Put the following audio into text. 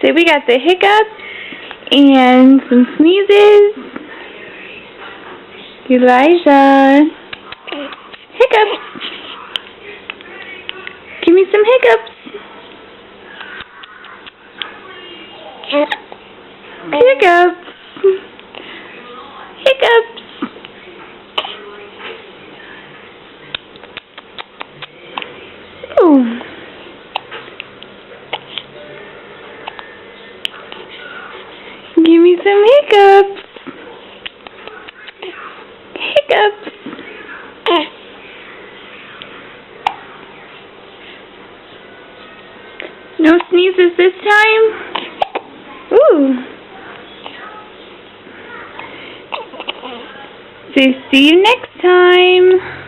So we got the hiccups and some sneezes. Elijah. Hiccups. Give me some hiccups. Hiccups. Hiccups. Ooh. Give me some hiccups. Hiccups. No sneezes this time? Ooh. So see you next time.